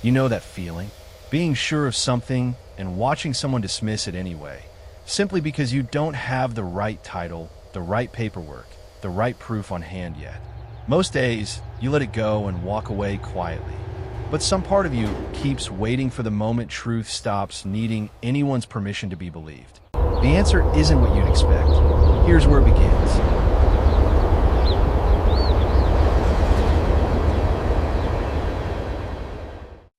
You know that feeling? Being sure of something and watching someone dismiss it anyway, simply because you don't have the right title, the right paperwork, the right proof on hand yet. Most days, you let it go and walk away quietly. But some part of you keeps waiting for the moment truth stops needing anyone's permission to be believed. The answer isn't what you'd expect. Here's where it begins.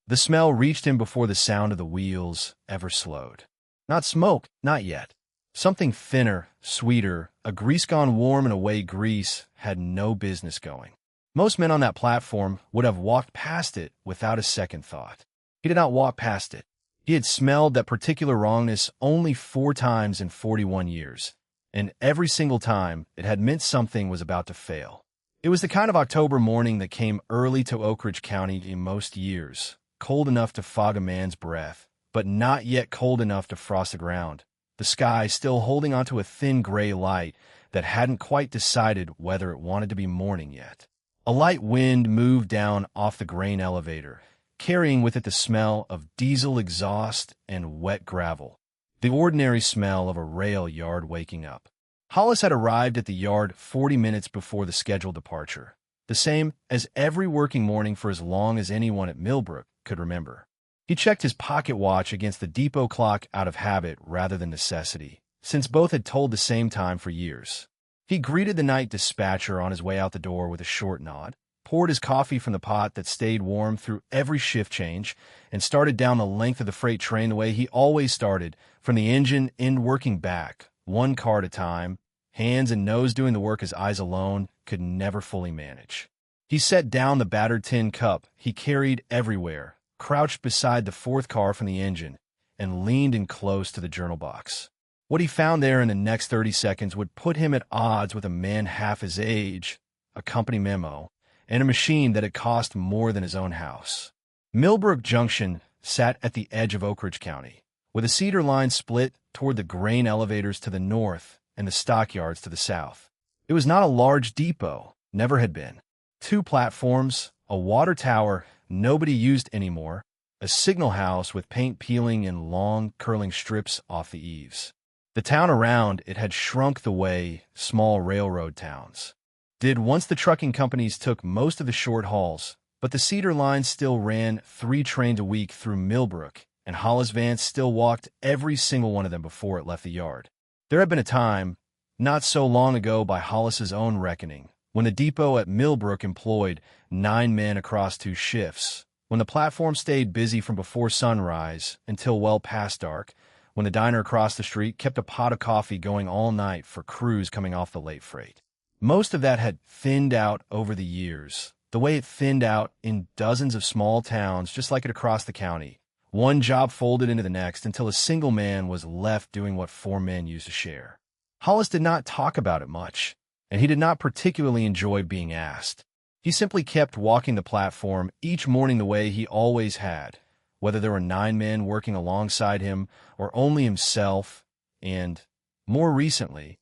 The smell reached him before the sound of the wheels ever slowed. Not smoke, not yet. Something thinner, sweeter, a grease gone warm and away grease had no business going. Most men on that platform would have walked past it without a second thought. He did not walk past it. He had smelled that particular wrongness only 4 times in 41 years, and every single time it had meant something was about to fail. It was the kind of October morning that came early to Oakridge County in most years, cold enough to fog a man's breath, but not yet cold enough to frost the ground, the sky still holding onto a thin gray light that hadn't quite decided whether it wanted to be morning yet. A light wind moved down off the grain elevator, carrying with it the smell of diesel exhaust and wet gravel, the ordinary smell of a rail yard waking up. Hollis had arrived at the yard 40 minutes before the scheduled departure, the same as every working morning for as long as anyone at Millbrook could remember. He checked his pocket watch against the depot clock out of habit rather than necessity, since both had told the same time for years. He greeted the night dispatcher on his way out the door with a short nod, poured his coffee from the pot that stayed warm through every shift change, and started down the length of the freight train the way he always started, from the engine end working back, one car at a time, hands and nose doing the work his eyes alone could never fully manage. He set down the battered tin cup he carried everywhere, crouched beside the 4th car from the engine, and leaned in close to the journal box. What he found there in the next 30 seconds would put him at odds with a man half his age, a company memo, and a machine that had cost more than his own house. Millbrook Junction sat at the edge of Oakridge County, with a cedar line split toward the grain elevators to the north and the stockyards to the south. It was not a large depot, never had been. 2 platforms, a water tower nobody used anymore, a signal house with paint peeling in long, curling strips off the eaves. The town around it had shrunk the way small railroad towns did once the trucking companies took most of the short hauls, but the cedar line still ran 3 trains a week through Millbrook, and Hollis Vance still walked every single one of them before it left the yard. There had been a time, not so long ago by Hollis's own reckoning, when the depot at Millbrook employed 9 men across 2 shifts, when the platform stayed busy from before sunrise until well past dark, when the diner across the street kept a pot of coffee going all night for crews coming off the late freight. Most of that had thinned out over the years, the way it thinned out in dozens of small towns just like it across the county. One job folded into the next until a single man was left doing what 4 men used to share. Hollis did not talk about it much, and he did not particularly enjoy being asked. He simply kept walking the platform each morning the way he always had, whether there were 9 men working alongside him or only himself and, more recently,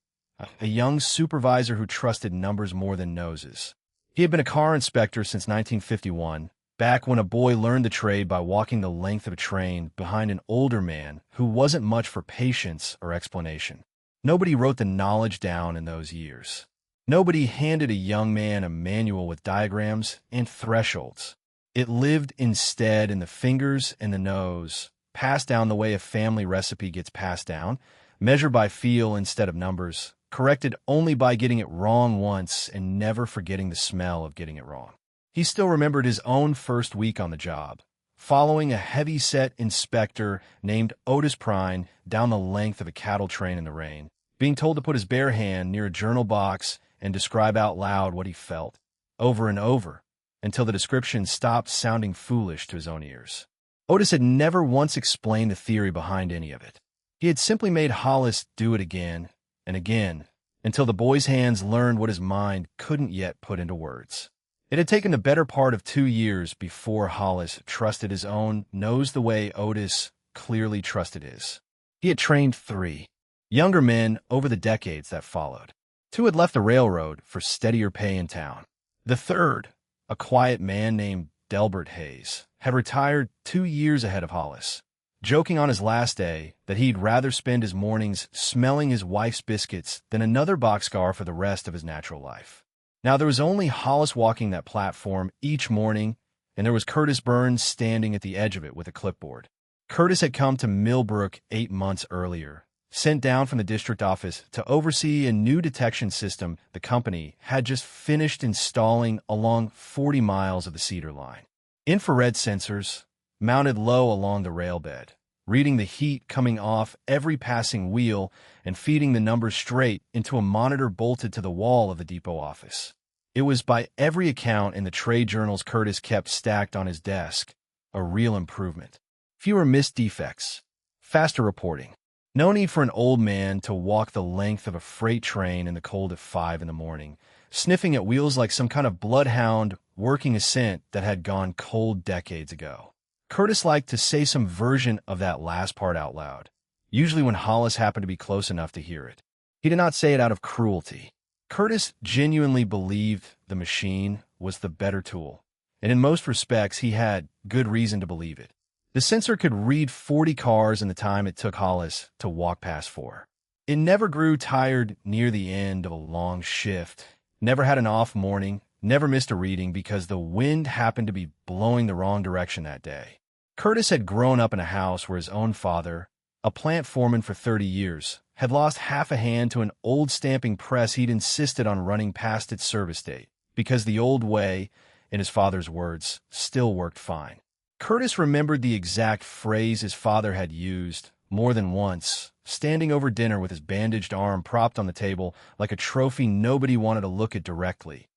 a young supervisor who trusted numbers more than noses. He had been a car inspector since 1951, back when a boy learned the trade by walking the length of a train behind an older man who wasn't much for patience or explanation. Nobody wrote the knowledge down in those years. Nobody handed a young man a manual with diagrams and thresholds. It lived instead in the fingers and the nose, passed down the way a family recipe gets passed down, measured by feel instead of numbers, corrected only by getting it wrong once and never forgetting the smell of getting it wrong. He still remembered his own first week on the job, following a heavy-set inspector named Otis Prine down the length of a cattle train in the rain, being told to put his bare hand near a journal box and describe out loud what he felt, over and over, until the description stopped sounding foolish to his own ears. Otis had never once explained the theory behind any of it. He had simply made Hollis do it again and again, until the boy's hands learned what his mind couldn't yet put into words. It had taken the better part of 2 years before Hollis trusted his own nose the way Otis clearly trusted his. He had trained 3 younger men over the decades that followed. 2 had left the railroad for steadier pay in town. The third, a quiet man named Delbert Hayes, had retired 2 years ahead of Hollis, joking on his last day that he'd rather spend his mornings smelling his wife's biscuits than another boxcar for the rest of his natural life. Now, there was only Hollis walking that platform each morning, and there was Curtis Byrne standing at the edge of it with a clipboard. Curtis had come to Millbrook 8 months earlier, sent down from the district office to oversee a new detection system the company had just finished installing along 40 miles of the Cedar Line. Infrared sensors, mounted low along the rail bed, reading the heat coming off every passing wheel and feeding the numbers straight into a monitor bolted to the wall of the depot office. It was, by every account in the trade journals Curtis kept stacked on his desk, a real improvement. Fewer missed defects, faster reporting. No need for an old man to walk the length of a freight train in the cold at 5 in the morning, sniffing at wheels like some kind of bloodhound working a scent that had gone cold decades ago. Curtis liked to say some version of that last part out loud, usually when Hollis happened to be close enough to hear it. He did not say it out of cruelty. Curtis genuinely believed the machine was the better tool, and in most respects he had good reason to believe it. The sensor could read 40 cars in the time it took Hollis to walk past 4. It never grew tired near the end of a long shift, never had an off morning, never missed a reading because the wind happened to be blowing the wrong direction that day. Curtis had grown up in a house where his own father, a plant foreman for 30 years, had lost half a hand to an old stamping press he'd insisted on running past its service date, because the old way, in his father's words, still worked fine. Curtis remembered the exact phrase his father had used more than once, standing over dinner with his bandaged arm propped on the table like a trophy nobody wanted to look at directly.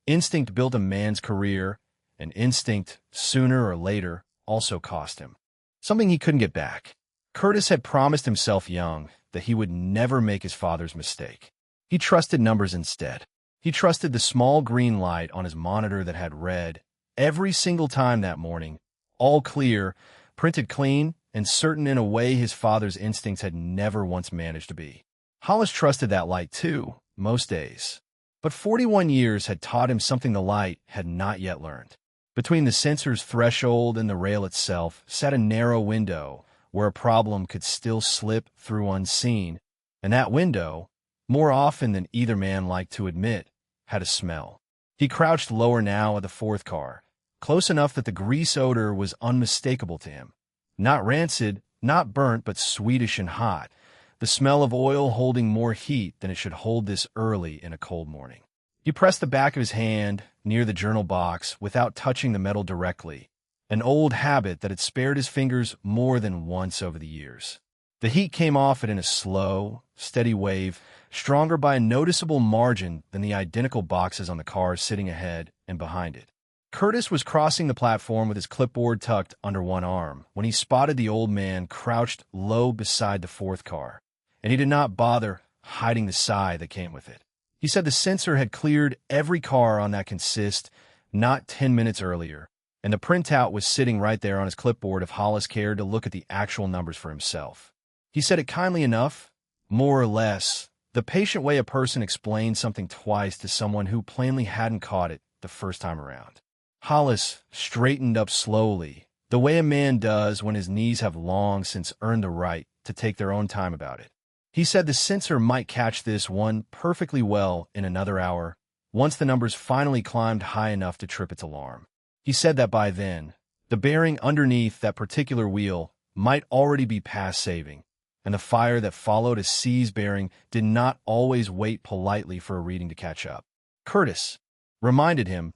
Instinct built a man's career, and instinct, sooner or later, also cost him something he couldn't get back. Curtis had promised himself young that he would never make his father's mistake. He trusted numbers instead. He trusted the small green light on his monitor that had read, every single time that morning, all clear, printed clean, and certain in a way his father's instincts had never once managed to be. Hollis trusted that light too, most days. But 41 years had taught him something the light had not yet learned. Between the sensor's threshold and the rail itself sat a narrow window where a problem could still slip through unseen, and that window, more often than either man liked to admit, had a smell. He crouched lower now at the 4th car, close enough that the grease odor was unmistakable to him. Not rancid, not burnt, but sweetish and hot, the smell of oil holding more heat than it should hold this early in a cold morning. He pressed the back of his hand near the journal box without touching the metal directly, an old habit that had spared his fingers more than once over the years. The heat came off it in a slow, steady wave, stronger by a noticeable margin than the identical boxes on the cars sitting ahead and behind it. Curtis was crossing the platform with his clipboard tucked under one arm when he spotted the old man crouched low beside the 4th car, and he did not bother hiding the sigh that came with it. He said the sensor had cleared every car on that consist not 10 minutes earlier, and the printout was sitting right there on his clipboard if Hollis cared to look at the actual numbers for himself. He said it kindly enough, more or less, the patient way a person explains something twice to someone who plainly hadn't caught it the first time around. Hollis straightened up slowly, the way a man does when his knees have long since earned the right to take their own time about it. He said the sensor might catch this one perfectly well in another hour, once the numbers finally climbed high enough to trip its alarm. He said that by then, the bearing underneath that particular wheel might already be past saving, and the fire that followed a seize bearing did not always wait politely for a reading to catch up. Curtis reminded him,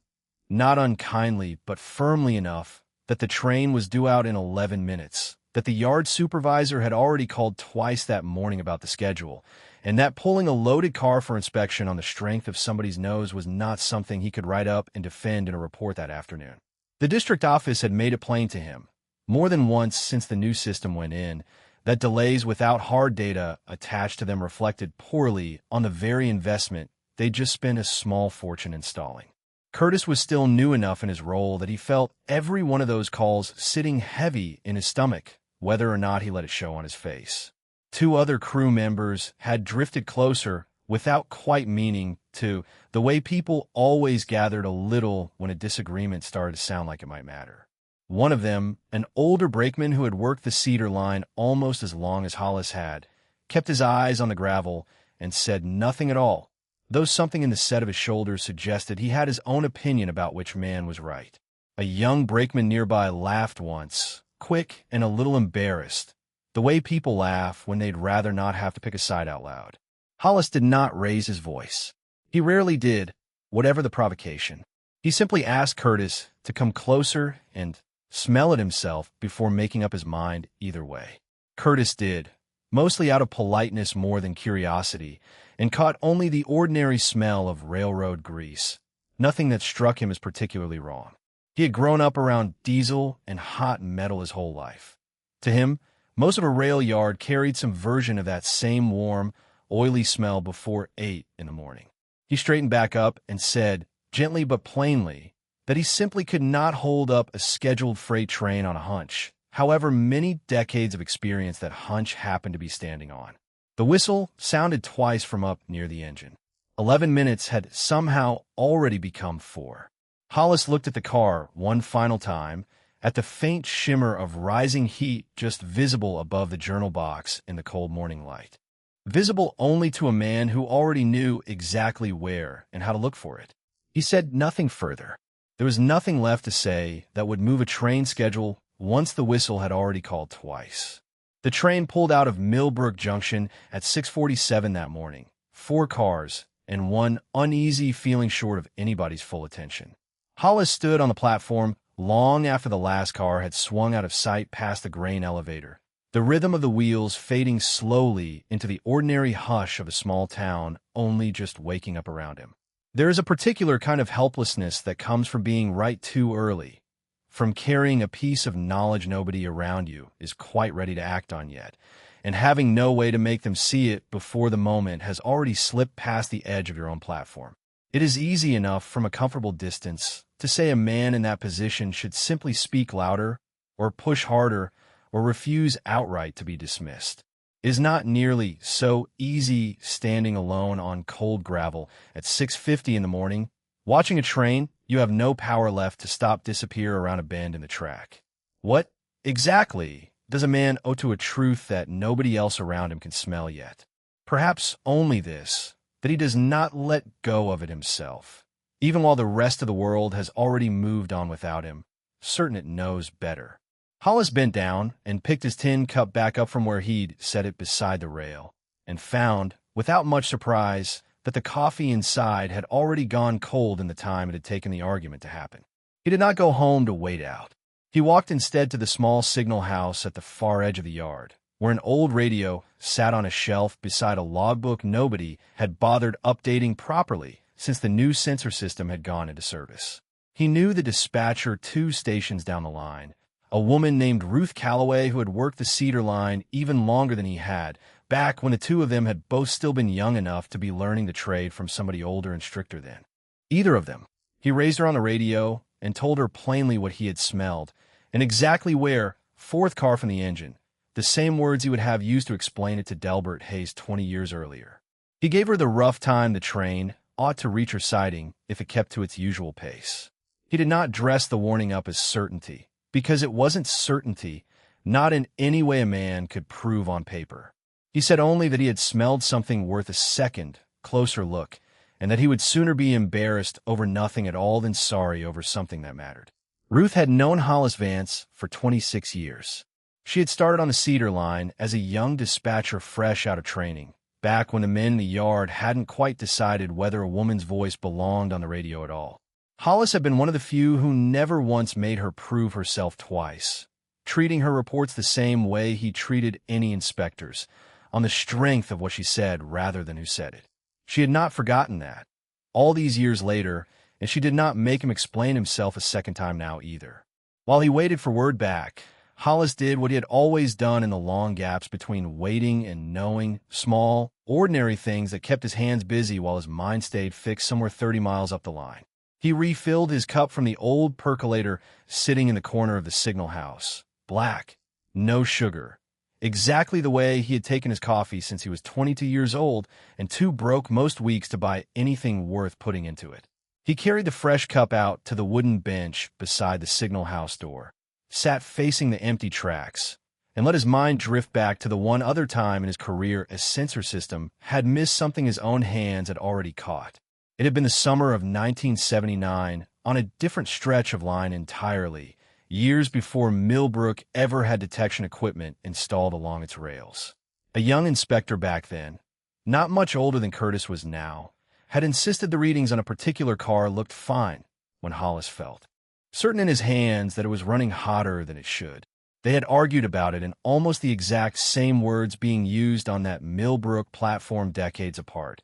not unkindly but firmly enough, that the train was due out in 11 minutes, that the yard supervisor had already called twice that morning about the schedule, and that pulling a loaded car for inspection on the strength of somebody's nose was not something he could write up and defend in a report that afternoon. The district office had made it plain to him, more than once since the new system went in, that delays without hard data attached to them reflected poorly on the very investment they'd just spent a small fortune installing. Curtis was still new enough in his role that he felt every one of those calls sitting heavy in his stomach, whether or not he let it show on his face. 2 other crew members had drifted closer without quite meaning to, the way people always gathered a little when a disagreement started to sound like it might matter. One of them, an older brakeman who had worked the cedar line almost as long as Hollis had, kept his eyes on the gravel and said nothing at all, though something in the set of his shoulders suggested he had his own opinion about which man was right. A young brakeman nearby laughed once, quick and a little embarrassed, the way people laugh when they'd rather not have to pick a side out loud. Hollis did not raise his voice. He rarely did, whatever the provocation. He simply asked Curtis to come closer and smell it himself before making up his mind either way. Curtis did, mostly out of politeness more than curiosity, and caught only the ordinary smell of railroad grease, nothing that struck him as particularly wrong. He had grown up around diesel and hot metal his whole life. To him, most of a rail yard carried some version of that same warm, oily smell before 8 in the morning. He straightened back up and said, gently but plainly, that he simply could not hold up a scheduled freight train on a hunch, however many decades of experience that hunch happened to be standing on. The whistle sounded twice from up near the engine. 11 minutes had somehow already become 4. Hollis looked at the car one final time, at the faint shimmer of rising heat just visible above the journal box in the cold morning light. Visible only to a man who already knew exactly where and how to look for it. He said nothing further. There was nothing left to say that would move a train schedule once the whistle had already called twice. The train pulled out of Millbrook Junction at 6:47 that morning, 4 cars, and one uneasy feeling short of anybody's full attention. Hollis stood on the platform long after the last car had swung out of sight past the grain elevator, the rhythm of the wheels fading slowly into the ordinary hush of a small town only just waking up around him. There is a particular kind of helplessness that comes from being right too early, from carrying a piece of knowledge nobody around you is quite ready to act on yet, and having no way to make them see it before the moment has already slipped past the edge of your own platform. It is easy enough from a comfortable distance to say a man in that position should simply speak louder, or push harder, or refuse outright to be dismissed. It is not nearly so easy standing alone on cold gravel at 6:50 in the morning. Watching a train, you have no power left to stop disappear around a bend in the track. What, exactly, does a man owe to a truth that nobody else around him can smell yet? Perhaps only this, that he does not let go of it himself, even while the rest of the world has already moved on without him, certain it knows better. Hollis bent down and picked his tin cup back up from where he'd set it beside the rail, and found, without much surprise, that the coffee inside had already gone cold in the time it had taken the argument to happen. He did not go home to wait out. He walked instead to the small signal house at the far edge of the yard, where an old radio sat on a shelf beside a logbook nobody had bothered updating properly since the new sensor system had gone into service. He knew the dispatcher 2 stations down the line, a woman named Ruth Calloway who had worked the cedar line even longer than he had, back when the two of them had both still been young enough to be learning the trade from somebody older and stricter then. Either of them. He raised her on the radio and told her plainly what he had smelled, and exactly where, 4th car from the engine, the same words he would have used to explain it to Delbert Hayes 20 years earlier. He gave her the rough time the train ought to reach her siding if it kept to its usual pace. He did not dress the warning up as certainty, because it wasn't certainty, not in any way a man could prove on paper. He said only that he had smelled something worth a second, closer look, and that he would sooner be embarrassed over nothing at all than sorry over something that mattered. Ruth had known Hollis Vance for 26 years. She had started on the cedar line as a young dispatcher fresh out of training, back when the men in the yard hadn't quite decided whether a woman's voice belonged on the radio at all. Hollis had been one of the few who never once made her prove herself twice, treating her reports the same way he treated any inspectors, on the strength of what she said rather than who said it. She had not forgotten that, all these years later, and she did not make him explain himself a second time now either. While he waited for word back, Hollis did what he had always done in the long gaps between waiting and knowing, small, ordinary things that kept his hands busy while his mind stayed fixed somewhere 30 miles up the line. He refilled his cup from the old percolator sitting in the corner of the signal house. Black, no sugar. Exactly the way he had taken his coffee since he was 22 years old and too broke most weeks to buy anything worth putting into it. He carried the fresh cup out to the wooden bench beside the signal house door, sat facing the empty tracks, and let his mind drift back to the one other time in his career a sensor system had missed something his own hands had already caught. It had been the summer of 1979, on a different stretch of line entirely, years before Millbrook ever had detection equipment installed along its rails. A young inspector back then, not much older than Curtis was now, had insisted the readings on a particular car looked fine when Hollis felt certain in his hands that it was running hotter than it should. They had argued about it in almost the exact same words being used on that Millbrook platform decades apart,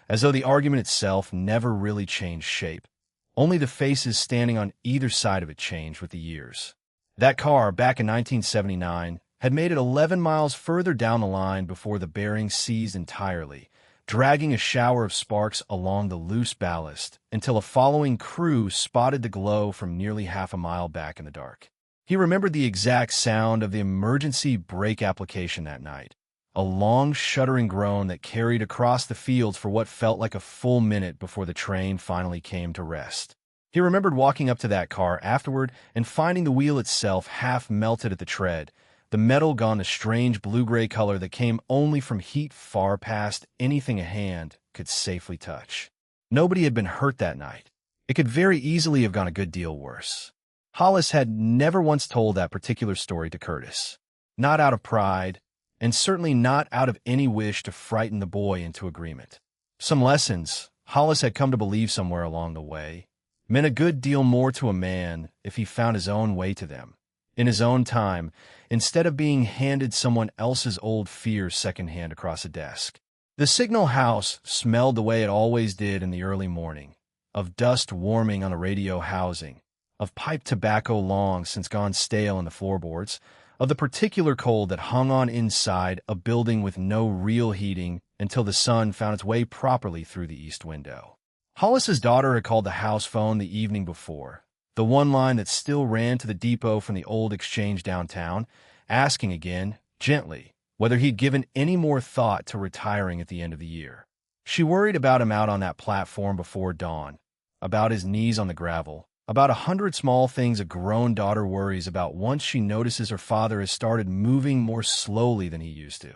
as though the argument itself never really changed shape. Only the faces standing on either side of it changed with the years. That car, back in 1979, had made it 11 miles further down the line before the bearing seized entirely, dragging a shower of sparks along the loose ballast until a following crew spotted the glow from nearly half a mile back in the dark. He remembered the exact sound of the emergency brake application that night, a long, shuddering groan that carried across the fields for what felt like a full minute before the train finally came to rest. He remembered walking up to that car afterward and finding the wheel itself half melted at the tread, the metal gone a strange blue-gray color that came only from heat far past anything a hand could safely touch. Nobody had been hurt that night. It could very easily have gone a good deal worse. Hollis had never once told that particular story to Curtis. Not out of pride, and certainly not out of any wish to frighten the boy into agreement. Some lessons, Hollis had come to believe somewhere along the way, meant a good deal more to a man if he found his own way to them, in his own time, instead of being handed someone else's old fears secondhand across a desk. The Signal House smelled the way it always did in the early morning, of dust warming on the radio housing, of pipe tobacco long since gone stale in the floorboards, of the particular cold that hung on inside a building with no real heating until the sun found its way properly through the east window. Hollis's daughter had called the house phone the evening before, the one line that still ran to the depot from the old exchange downtown, asking again, gently, whether he'd given any more thought to retiring at the end of the year. She worried about him out on that platform before dawn, about his knees on the gravel, about 100 small things a grown daughter worries about once she notices her father has started moving more slowly than he used to.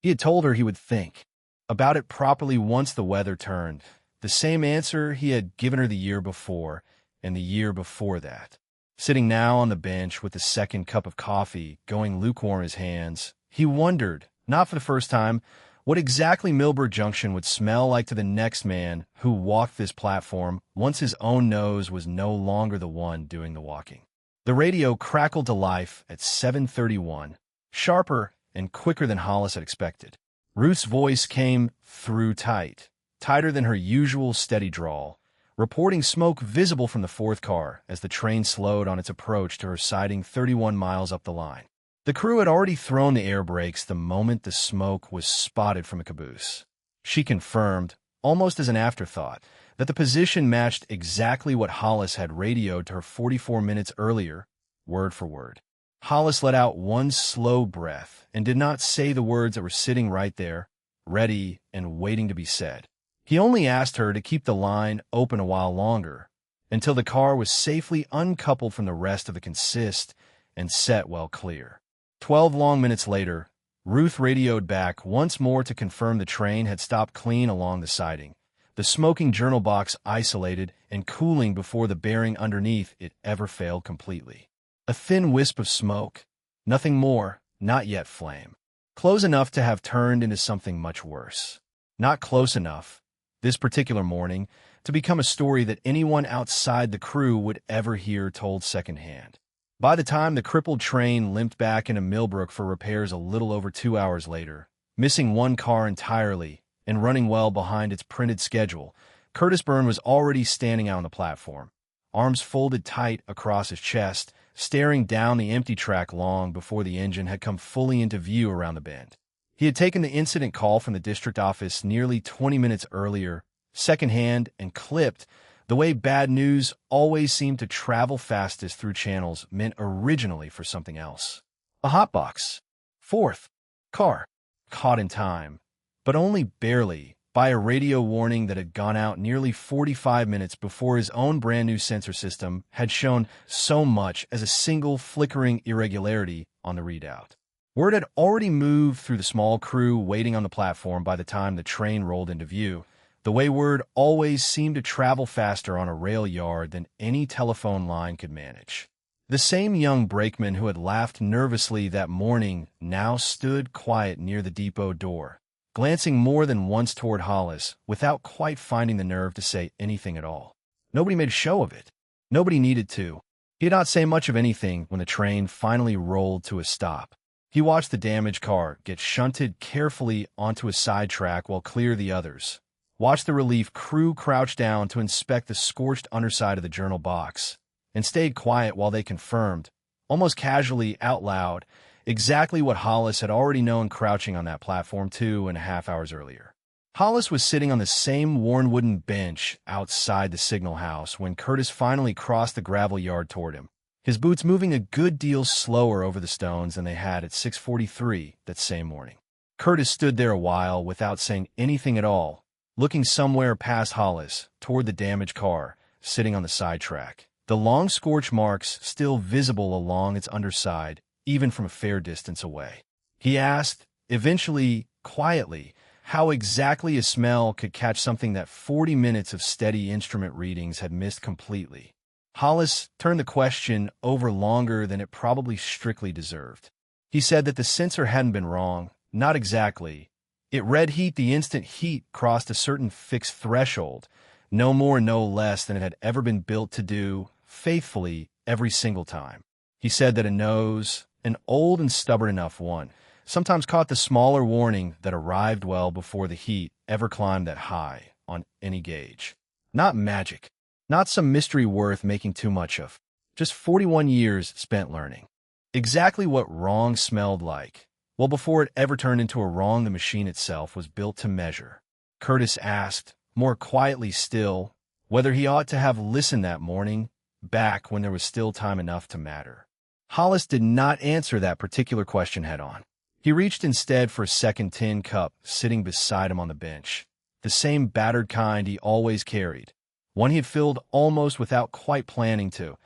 He had told her he would think about it properly once the weather turned, the same answer he had given her the year before and the year before that. Sitting now on the bench with the second cup of coffee going lukewarm in his hands, he wondered, not for the first time, what exactly Millbrook Junction would smell like to the next man who walked this platform once his own nose was no longer the one doing the walking. The radio crackled to life at 7:31, sharper and quicker than Hollis had expected. Ruth's voice came through tighter than her usual steady drawl, reporting smoke visible from the fourth car as the train slowed on its approach to her siding 31 miles up the line. The crew had already thrown the air brakes the moment the smoke was spotted from a caboose. She confirmed, almost as an afterthought, that the position matched exactly what Hollis had radioed to her 44 minutes earlier, word for word. Hollis let out one slow breath and did not say the words that were sitting right there, ready and waiting to be said. He only asked her to keep the line open a while longer, until the car was safely uncoupled from the rest of the consist and set well clear. 12 long minutes later, Ruth radioed back once more to confirm the train had stopped clean along the siding, the smoking journal box isolated and cooling before the bearing underneath it ever failed completely. A thin wisp of smoke, nothing more, not yet flame. Close enough to have turned into something much worse. Not close enough, this particular morning, to become a story that anyone outside the crew would ever hear told secondhand. By the time the crippled train limped back into Millbrook for repairs a little over 2 hours later, missing one car entirely and running well behind its printed schedule, Curtis Byrne was already standing out on the platform, arms folded tight across his chest, staring down the empty track long before the engine had come fully into view around the bend. He had taken the incident call from the district office nearly 20 minutes earlier, secondhand and clipped, the way bad news always seemed to travel fastest through channels meant originally for something else. A hotbox. Fourth car. Caught in time, but only barely, by a radio warning that had gone out nearly 45 minutes before his own brand-new sensor system had shown so much as a single flickering irregularity on the readout. Word had already moved through the small crew waiting on the platform by the time the train rolled into view, the way word always seemed to travel faster on a rail yard than any telephone line could manage. The same young brakeman who had laughed nervously that morning now stood quiet near the depot door, glancing more than once toward Hollis without quite finding the nerve to say anything at all. Nobody made a show of it. Nobody needed to. He did not say much of anything when the train finally rolled to a stop. He watched the damaged car get shunted carefully onto a sidetrack while clear the others, watched the relief crew crouch down to inspect the scorched underside of the journal box, and stayed quiet while they confirmed, almost casually out loud, exactly what Hollis had already known crouching on that platform 2.5 hours earlier. Hollis was sitting on the same worn wooden bench outside the signal house when Curtis finally crossed the gravel yard toward him, his boots moving a good deal slower over the stones than they had at 6:43 that same morning. Curtis stood there a while without saying anything at all, looking somewhere past Hollis toward the damaged car sitting on the sidetrack, the long scorch marks still visible along its underside, even from a fair distance away. He asked, eventually, quietly, how exactly a smell could catch something that 40 minutes of steady instrument readings had missed completely. Hollis turned the question over longer than it probably strictly deserved. He said that the sensor hadn't been wrong, not exactly. It read heat the instant heat crossed a certain fixed threshold, no more, no less than it had ever been built to do, faithfully, every single time. He said that a nose, an old and stubborn enough one, sometimes caught the smaller warning that arrived well before the heat ever climbed that high on any gauge. Not magic. Not some mystery worth making too much of. Just 41 years spent learning. Exactly what wrong smelled like. Well, before it ever turned into a wrong, the machine itself was built to measure. Curtis asked, more quietly still, whether he ought to have listened that morning, back when there was still time enough to matter. Hollis did not answer that particular question head-on. He reached instead for a second tin cup sitting beside him on the bench, the same battered kind he always carried, one he had filled almost without quite planning to,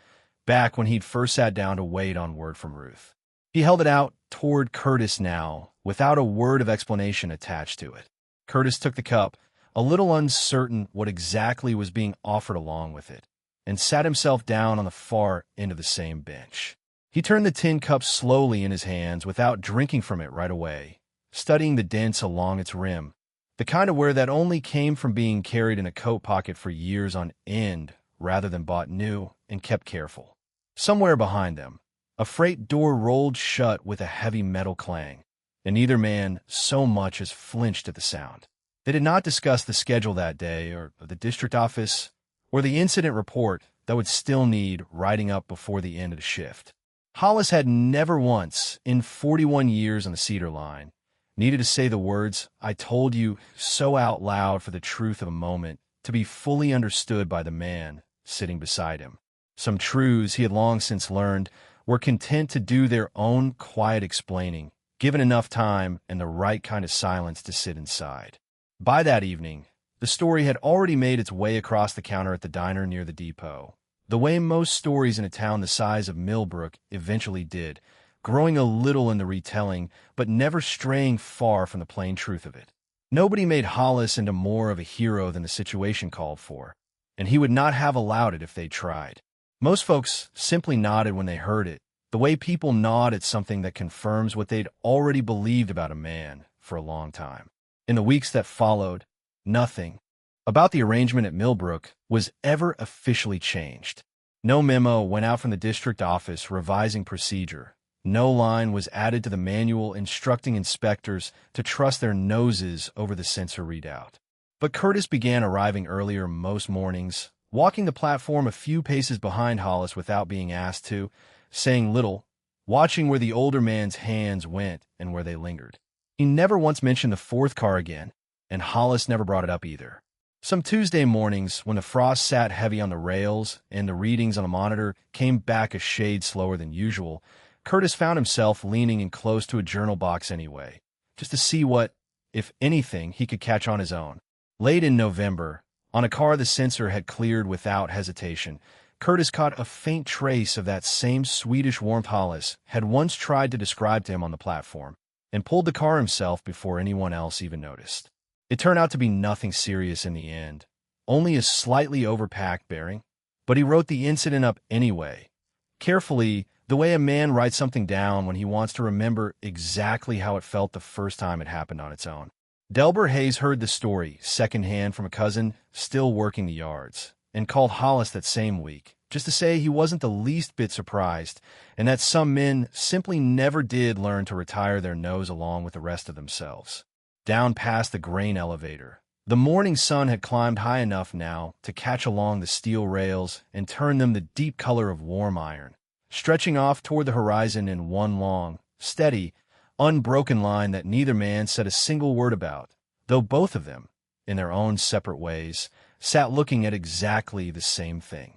back when he'd first sat down to wait on word from Ruth. He held it out toward Curtis now, without a word of explanation attached to it. Curtis took the cup, a little uncertain what exactly was being offered along with it, and sat himself down on the far end of the same bench. He turned the tin cup slowly in his hands without drinking from it right away, studying the dents along its rim, the kind of wear that only came from being carried in a coat pocket for years on end rather than bought new and kept careful. Somewhere behind them, a freight door rolled shut with a heavy metal clang, and neither man so much as flinched at the sound. They did not discuss the schedule that day or the district office or the incident report that would still need writing up before the end of the shift. Hollis had never once, in 41 years on the Cedar Line, needed to say the words, "I told you," so out loud for the truth of a moment to be fully understood by the man sitting beside him. Some truths he had long since learned were content to do their own quiet explaining, given enough time and the right kind of silence to sit inside. By that evening, the story had already made its way across the counter at the diner near the depot, the way most stories in a town the size of Millbrook eventually did, growing a little in the retelling, but never straying far from the plain truth of it. Nobody made Hollis into more of a hero than the situation called for, and he would not have allowed it if they tried. Most folks simply nodded when they heard it, the way people nod at something that confirms what they'd already believed about a man for a long time. In the weeks that followed, nothing about the arrangement at Millbrook was ever officially changed. No memo went out from the district office revising procedure. No line was added to the manual instructing inspectors to trust their noses over the sensor readout. But Curtis began arriving earlier most mornings, walking the platform a few paces behind Hollis without being asked to, saying little, watching where the older man's hands went and where they lingered. He never once mentioned the fourth car again, and Hollis never brought it up either. Some Tuesday mornings, when the frost sat heavy on the rails and the readings on the monitor came back a shade slower than usual, Curtis found himself leaning in close to a journal box anyway, just to see what, if anything, he could catch on his own. Late in November, on a car the sensor had cleared without hesitation, Curtis caught a faint trace of that same Swedish warmth Hollis had once tried to describe to him on the platform, and pulled the car himself before anyone else even noticed. It turned out to be nothing serious in the end, only a slightly overpacked bearing, but he wrote the incident up anyway, carefully, the way a man writes something down when he wants to remember exactly how it felt the first time it happened on its own. Delbert Hayes heard the story secondhand from a cousin still working the yards, and called Hollis that same week, just to say he wasn't the least bit surprised, and that some men simply never did learn to retire their nose along with the rest of themselves. Down past the grain elevator, the morning sun had climbed high enough now to catch along the steel rails and turn them the deep color of warm iron, stretching off toward the horizon in one long, steady, unbroken line that neither man said a single word about, though both of them, in their own separate ways, sat looking at exactly the same thing.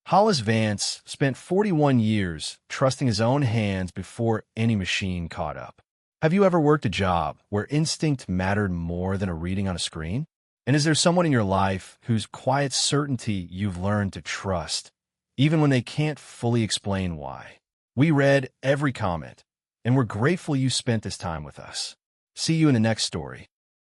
Hollis Vance spent 41 years trusting his own hands before any machine caught up. Have you ever worked a job where instinct mattered more than a reading on a screen? And is there someone in your life whose quiet certainty you've learned to trust, even when they can't fully explain why? We read every comment, and we're grateful you spent this time with us. See you in the next story.